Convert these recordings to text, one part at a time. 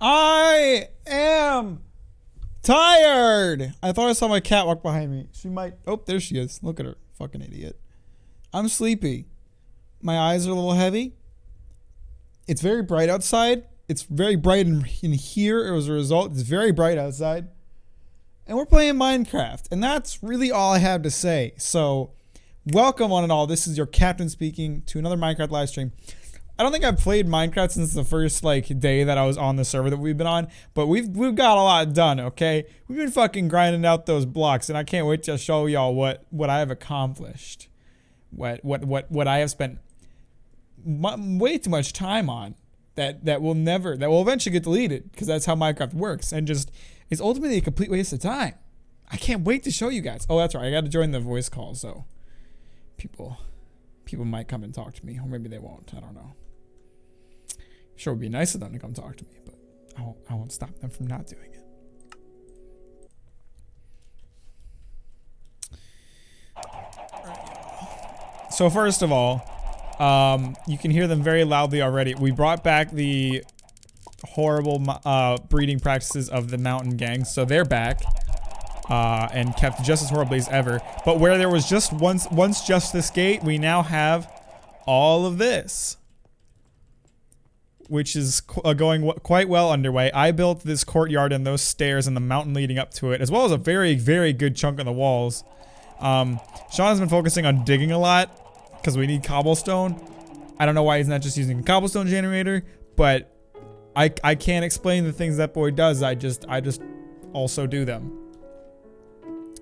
I am tired. I thought I saw my cat walk behind me. She might. Oh, there she is. Look at her. Fucking idiot. I'm sleepy. My eyes are a little heavy. It's very bright outside. It's very bright in here as a result. It's very bright outside. And we're playing Minecraft. And that's really all I have to say. So, welcome one and all. This is your captain speaking to another Minecraft live stream. I don't think I've played Minecraft since the first day that I was on the server that we've been on, but we've got a lot done, okay? We've been fucking grinding out those blocks, and I can't wait to show y'all what I have accomplished. What I have spent way too much time on that will eventually get deleted, because that's how Minecraft works, and just it's ultimately a complete waste of time. I can't wait to show you guys. Oh, that's right, I got to join the voice call, so people might come and talk to me, or maybe they won't. I don't know. Sure, it would be nice of them to come talk to me, but I won't stop them from not doing it. So first of all, you can hear them very loudly already. We brought back the horrible breeding practices of the mountain gangs, so they're back and kept just as horribly as ever. But where there was just once just this gate, we now have all of this, which is going quite well underway. I built this courtyard and those stairs and the mountain leading up to it, as well as a very, very good chunk of the walls. Sean has been focusing on digging a lot because we need cobblestone. I don't know why he's not just using a cobblestone generator, but I can't explain the things that boy does. I just also do them.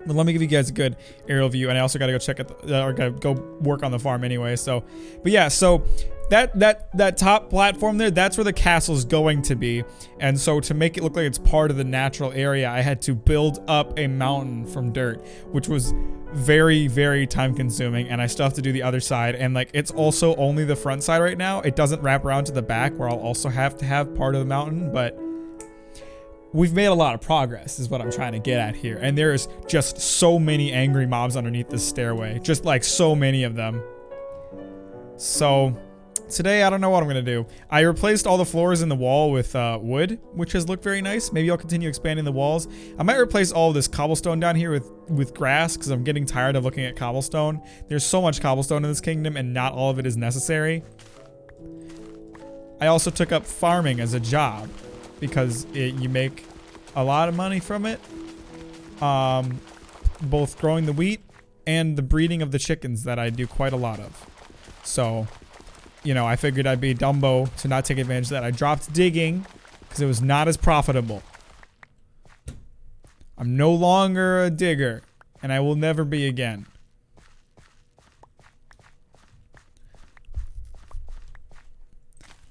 But let me give you guys a good aerial view, and I also gotta go check or gotta go work on the farm anyway. So, but yeah, so that top platform there, that's where the castle's going to be. And so to make it look like it's part of the natural area, I had to build up a mountain from dirt, which was very, very time consuming. And I still have to do the other side. And it's also only the front side right now. It doesn't wrap around to the back, where I'll also have to have part of the mountain, but we've made a lot of progress is what I'm trying to get at here. And there's just so many angry mobs underneath this stairway. Just so many of them. So today, I don't know what I'm going to do. I replaced all the floors in the wall with wood, which has looked very nice. Maybe I'll continue expanding the walls. I might replace all of this cobblestone down here with grass, because I'm getting tired of looking at cobblestone. There's so much cobblestone in this kingdom, and not all of it is necessary. I also took up farming as a job, because you make a lot of money from it. Both growing the wheat and the breeding of the chickens that I do quite a lot of. So, you know, I figured I'd be Dumbo to not take advantage of that. I dropped digging because it was not as profitable. I'm no longer a digger, and I will never be again.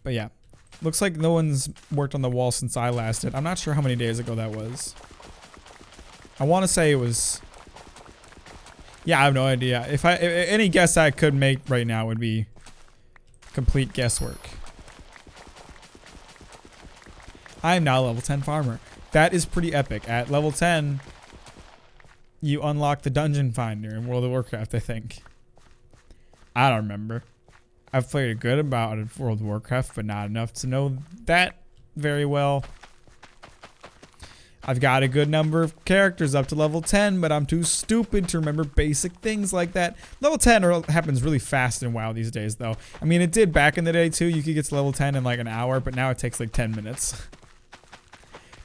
But yeah. Looks like no one's worked on the wall since I last did. I'm not sure how many days ago that was. I want to say it was... Yeah, I have no idea. If any guess I could make right now would be complete guesswork. I am now a level 10 farmer. That is pretty epic. At level 10, you unlock the dungeon finder in World of Warcraft, I think. I don't remember. I've played a good amount of World of Warcraft, but not enough to know that very well. I've got a good number of characters up to level 10, but I'm too stupid to remember basic things like that. Level 10 happens really fast in WoW these days, though. I mean, it did back in the day, too. You could get to level 10 in an hour, but now it takes 10 minutes.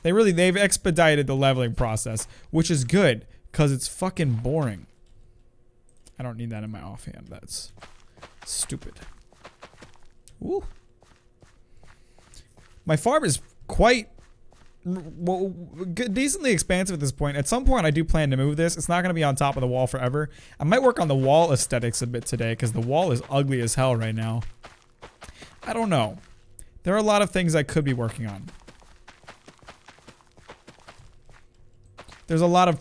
They've expedited the leveling process, which is good, because it's fucking boring. I don't need that in my offhand. That's stupid. Ooh. My farm is quite decently expansive at this point. At some point, I do plan to move this. It's not going to be on top of the wall forever. I might work on the wall aesthetics a bit today, because the wall is ugly as hell right now. I don't know. There are a lot of things I could be working on. There's a lot of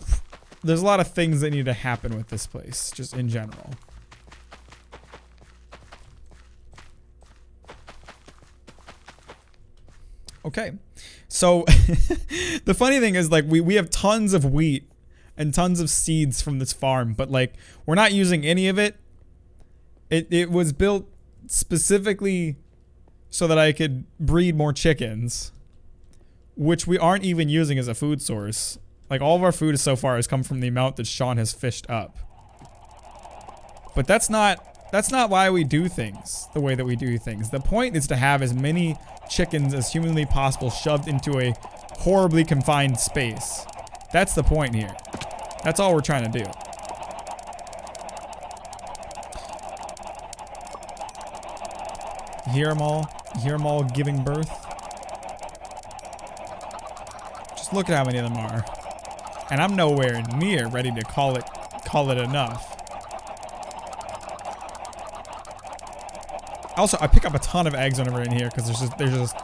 things that need to happen with this place, just in general. Okay, so the funny thing is we have tons of wheat and tons of seeds from this farm, but we're not using any of it. It was built specifically so that I could breed more chickens. which we aren't even using as a food source. Like, all of our food so far has come from the amount that Sean has fished up. But that's not why we do things the way that we do things. The point is to have as many chickens as humanly possible shoved into a horribly confined space. That's the point here. That's all we're trying to do. You hear them all? You hear them all giving birth? Just look at how many of them are. And I'm nowhere near ready to call it enough. Also, I pick up a ton of eggs whenever in here because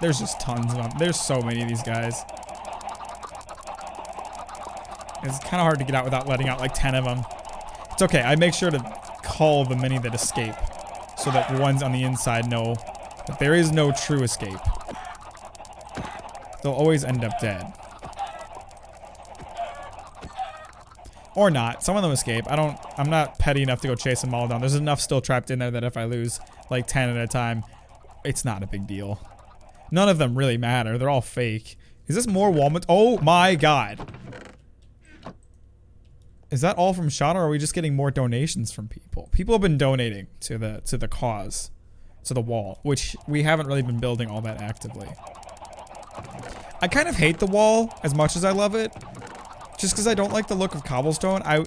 there's just tons of them. There's so many of these guys. It's kind of hard to get out without letting out like 10 of them. It's okay. I make sure to call the many that escape so that the ones on the inside know that there is no true escape. They'll always end up dead. Or not. Some of them escape. I'm not petty enough to go chase them all down. There's enough still trapped in there that if I lose like 10 at a time, it's not a big deal. None of them really matter. They're all fake. Is this more walnuts? Oh my god. Is that all from Sean, or are we just getting more donations from people? People have been donating to the cause, to the wall, which we haven't really been building all that actively. I kind of hate the wall as much as I love it. Just because I don't like the look of cobblestone. I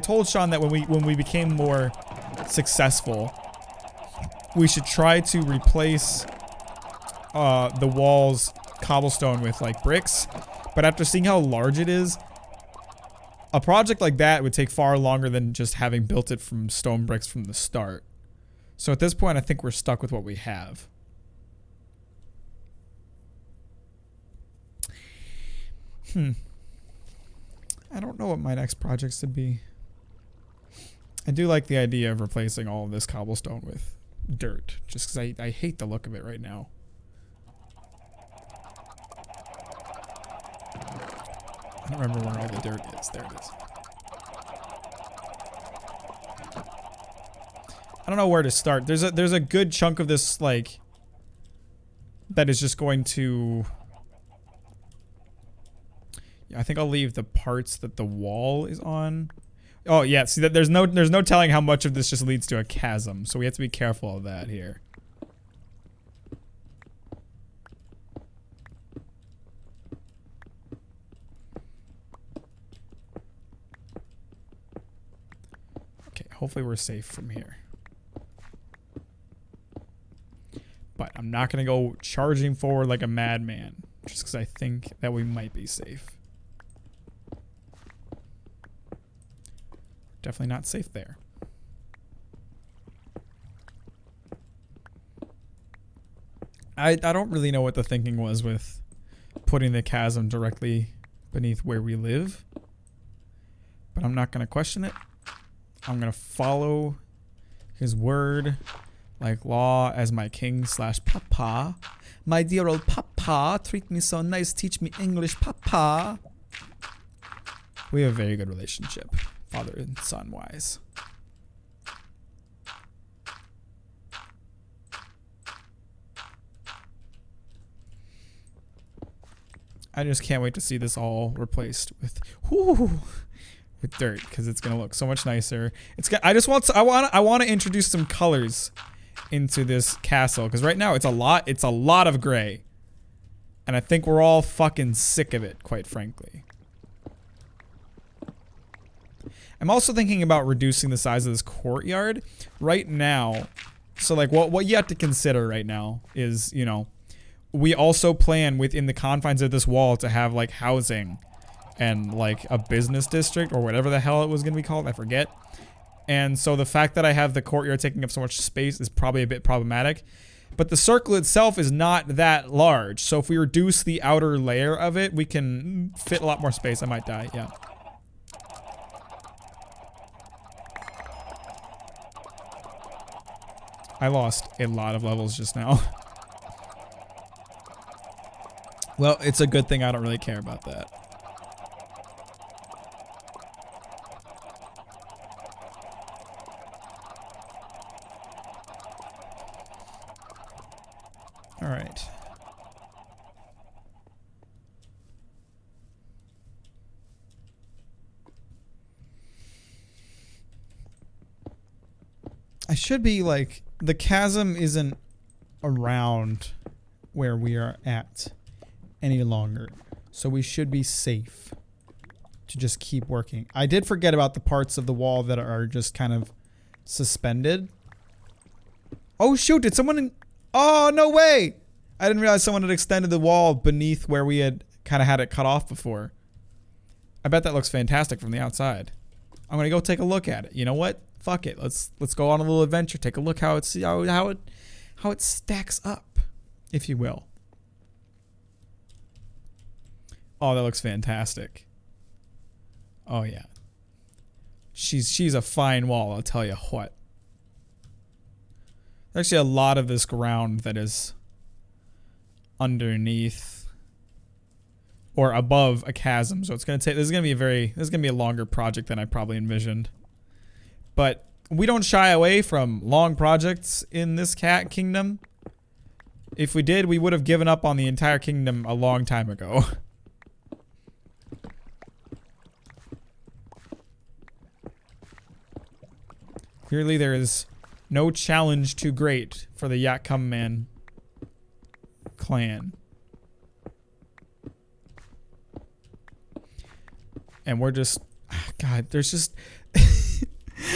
told Sean that when we became more successful, we should try to replace the wall's cobblestone with like bricks. But after seeing how large it is, a project like that would take far longer than just having built it from stone bricks from the start. So at this point, I think we're stuck with what we have. I don't know what my next projects would be. I do like the idea of replacing all of this cobblestone with dirt, just because I hate the look of it right now. I don't remember where all the dirt is. There it is. I don't know where to start. There's a good chunk of this, like, that is just going to... I think I'll leave the parts that the wall is on. Oh yeah, see that there's no telling how much of this just leads to a chasm, so we have to be careful of that here. Okay, hopefully we're safe from here. But I'm not gonna go charging forward like a madman, just because I think that we might be safe. Definitely not safe there. I don't really know what the thinking was with putting the chasm directly beneath where we live. But I'm not going to question it. I'm going to follow his word like law as my king / papa. My dear old papa, treat me so nice, teach me English, papa. We have a very good relationship. Father and son wise. I just can't wait to see this all replaced with dirt, because it's gonna look so much nicer. I want to introduce some colors into this castle, because right now it's a lot of gray, and I think we're all fucking sick of it, quite frankly. I'm also thinking about reducing the size of this courtyard right now. So like what you have to consider right now is, you know, we also plan within the confines of this wall to have like housing and like a business district or whatever the hell it was going to be called. I forget. And so the fact that I have the courtyard taking up so much space is probably a bit problematic. But the circle itself is not that large. So if we reduce the outer layer of it, we can fit a lot more space. I might die. Yeah. I lost a lot of levels just now. Well, it's a good thing I don't really care about that. Alright. should be like, the chasm isn't around where we are at any longer. So we should be safe to just keep working. I did forget about the parts of the wall that are just kind of suspended. Oh shoot, did someone oh, no way! I didn't realize someone had extended the wall beneath where we had kind of had it cut off before. I bet that looks fantastic from the outside. I'm gonna go take a look at it. You know what? Fuck it. Let's go on a little adventure. Take a look how it stacks up, if you will. Oh, that looks fantastic. Oh yeah. She's a fine wall, I'll tell you what. There's actually a lot of this ground that is underneath or above a chasm, so it's gonna take. This is gonna be a longer project than I probably envisioned. But we don't shy away from long projects in this cat kingdom. If we did, we would have given up on the entire kingdom a long time ago. Clearly there is no challenge too great for the Yakum Man clan. And we're just, God, there's just,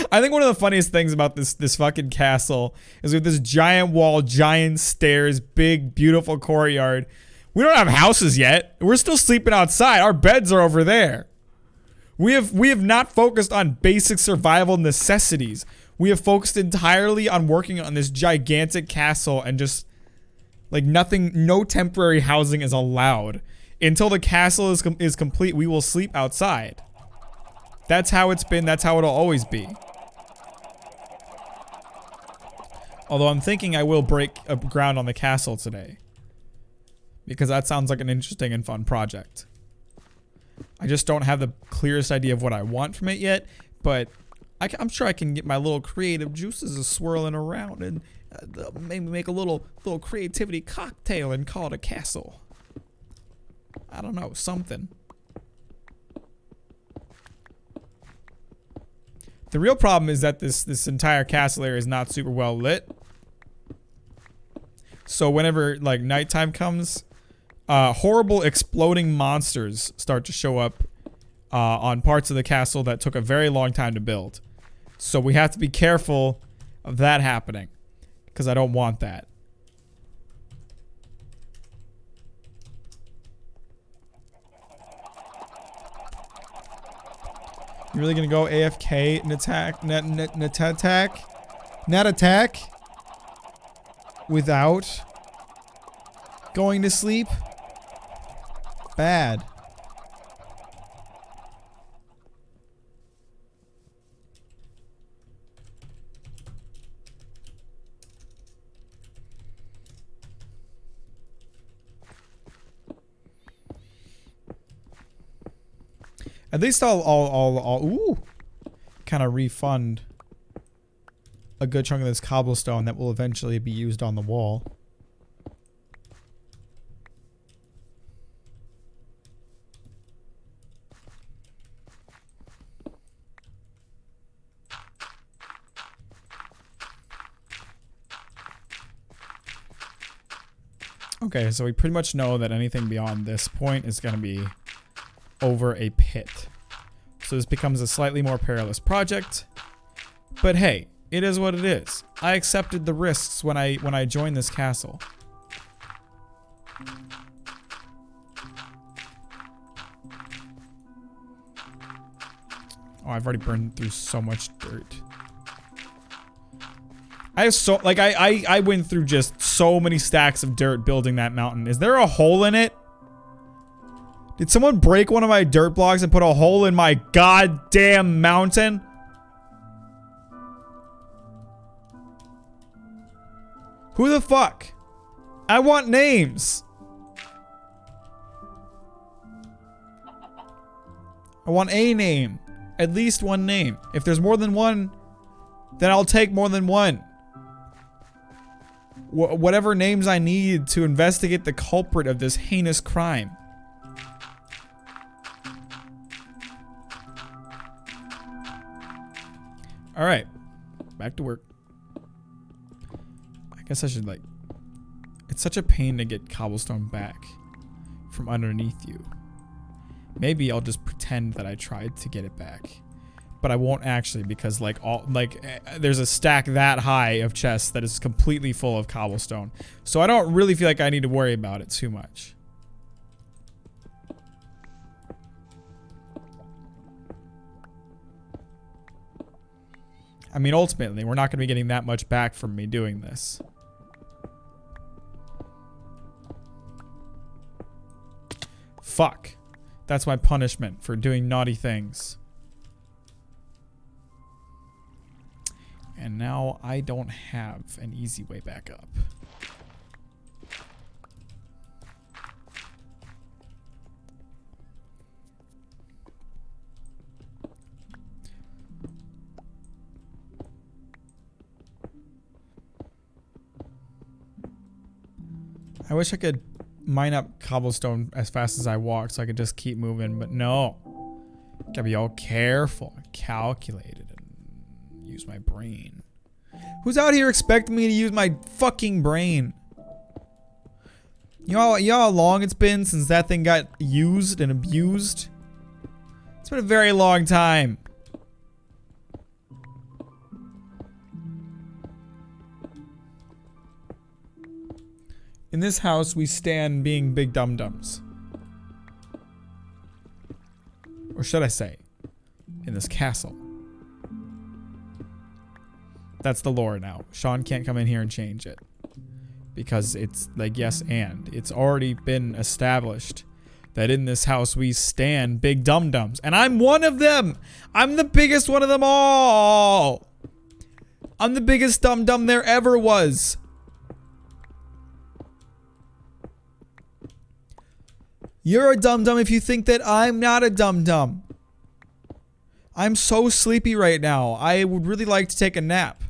I think one of the funniest things about this fucking castle is with this giant wall, giant stairs, big, beautiful courtyard. We don't have houses yet. We're still sleeping outside. Our beds are over there. We have not focused on basic survival necessities. We have focused entirely on working on this gigantic castle and just like nothing, no temporary housing is allowed. Until the castle is complete, we will sleep outside. That's how it's been, that's how it'll always be. Although I'm thinking I will break ground on the castle today. Because that sounds like an interesting and fun project. I just don't have the clearest idea of what I want from it yet, but I'm sure I can get my little creative juices swirling around and maybe make a little creativity cocktail and call it a castle. I don't know, something. The real problem is that this entire castle area is not super well lit. So whenever like nighttime comes, horrible exploding monsters start to show up on parts of the castle that took a very long time to build. So we have to be careful of that happening, because I don't want that. You really gonna go AFK and attack, net attack without going to sleep? Bad. At least I'll ooh, kind of refund a good chunk of this cobblestone that will eventually be used on the wall. Okay, so we pretty much know that anything beyond this point is going to be over a pit. So this becomes a slightly more perilous project. But hey, it is what it is. I accepted the risks when I joined this castle. Oh, I've already burned through so much dirt. I have so, like, I went through just so many stacks of dirt building that mountain. Is there a hole in it? Did someone break one of my dirt blocks and put a hole in my goddamn mountain? Who the fuck? I want names. I want a name. At least one name. If there's more than one, then I'll take more than one. Whatever names I need to investigate the culprit of this heinous crime. Alright, back to work. Guess I should like... It's such a pain to get cobblestone back from underneath you. Maybe I'll just pretend that I tried to get it back. But I won't actually, because like there's a stack that high of chests that is completely full of cobblestone. So I don't really feel like I need to worry about it too much. I mean, ultimately, we're not going to be getting that much back from me doing this. Fuck. That's my punishment for doing naughty things. And now I don't have an easy way back up. I wish I could mine up cobblestone as fast as I walk so I could just keep moving, but no. Gotta be all careful and calculated and use my brain. Who's out here expecting me to use my fucking brain? You know how long it's been since that thing got used and abused? It's been a very long time. In this house, we stand being big dum-dums. Or should I say, in this castle. That's the lore now. Sean can't come in here and change it. Because it's like yes and. It's already been established that in this house we stand big dum-dums. And I'm one of them! I'm the biggest one of them all! I'm the biggest dum-dum there ever was. You're a dum-dum if you think that I'm not a dum-dum. I'm so sleepy right now. I would really like to take a nap.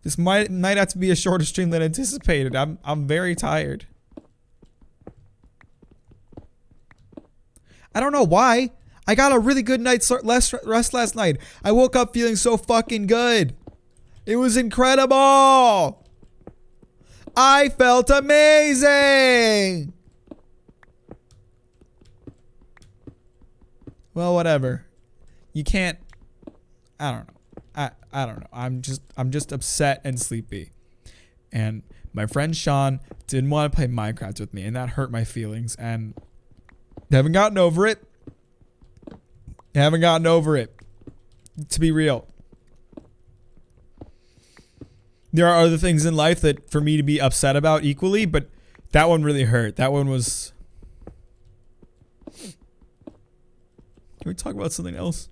This might have to be a shorter stream than anticipated. I'm very tired. I don't know why. I got a really good night's rest last night. I woke up feeling so fucking good. It was incredible. I felt amazing! Well, whatever. You can't... I don't know. I don't know. I'm just upset and sleepy. And my friend Sean didn't want to play Minecraft with me, and that hurt my feelings, and I haven't gotten over it. I haven't gotten over it. To be real. There are other things in life that for me to be upset about equally, but that one really hurt. That one was... Can we talk about something else?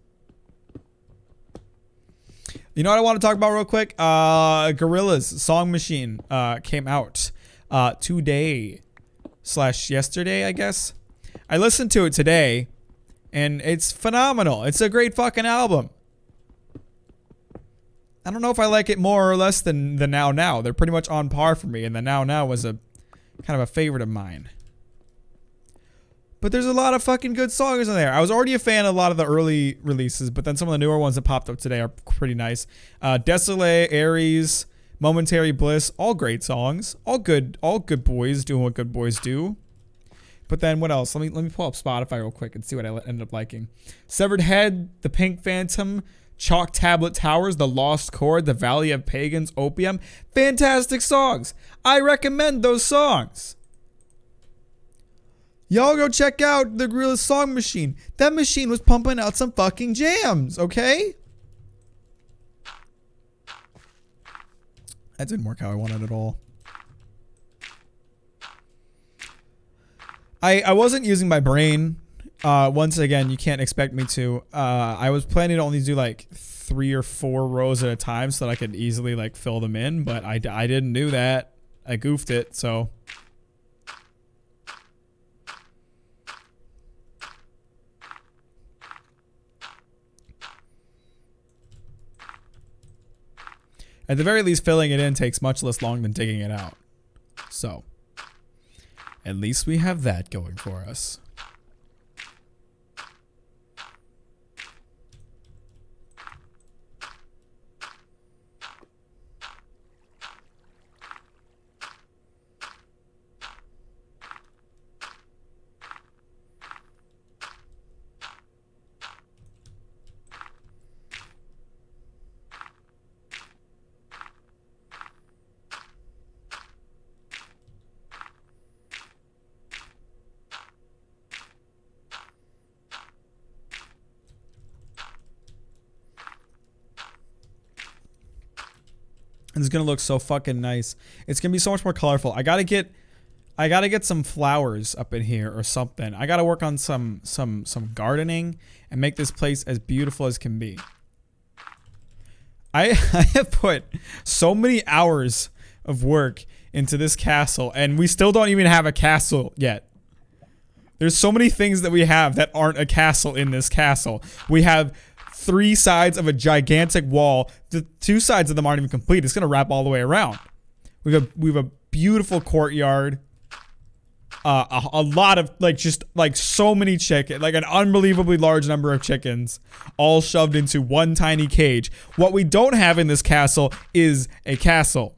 You know what I want to talk about real quick? Gorillaz Song Machine came out today / yesterday, I guess. I listened to it today, and it's phenomenal. It's a great fucking album. I don't know if I like it more or less than the Now Now. They're pretty much on par for me, and the Now Now was a kind of a favorite of mine. But there's a lot of fucking good songs in there. I was already a fan of a lot of the early releases, but then some of the newer ones that popped up today are pretty nice. Desolé, Aries, Momentary Bliss, all great songs. All good boys doing what good boys do. But then what else? Let me pull up Spotify real quick and see what I ended up liking. Severed Head, The Pink Phantom, Chalk Tablet Towers, The Lost Chord, The Valley of Pagans, Opium. Fantastic songs. I recommend those songs. Y'all go check out the Gorillaz Song Machine. That machine was pumping out some fucking jams, okay? That didn't work how I wanted at all. I wasn't using my brain. Once again, you can't expect me to. I was planning to only do like 3 or 4 rows at a time so that I could easily like fill them in, but I didn't do that. I goofed it, so. At the very least, filling it in takes much less long than digging it out. So, at least we have that going for us. It's gonna look so fucking nice. It's gonna be so much more colorful. I gotta get some flowers up in here or something. I gotta work on some gardening and make this place as beautiful as can be. I have put so many hours of work into this castle, and we still don't even have a castle yet. There's so many things that we have that aren't a castle in this castle. We have 3 sides of a gigantic wall. The 2 sides of them aren't even complete. It's gonna wrap all the way around. We have a beautiful courtyard. A lot of just so many chicken, like an unbelievably large number of chickens, all shoved into one tiny cage. What we don't have in this castle is a castle.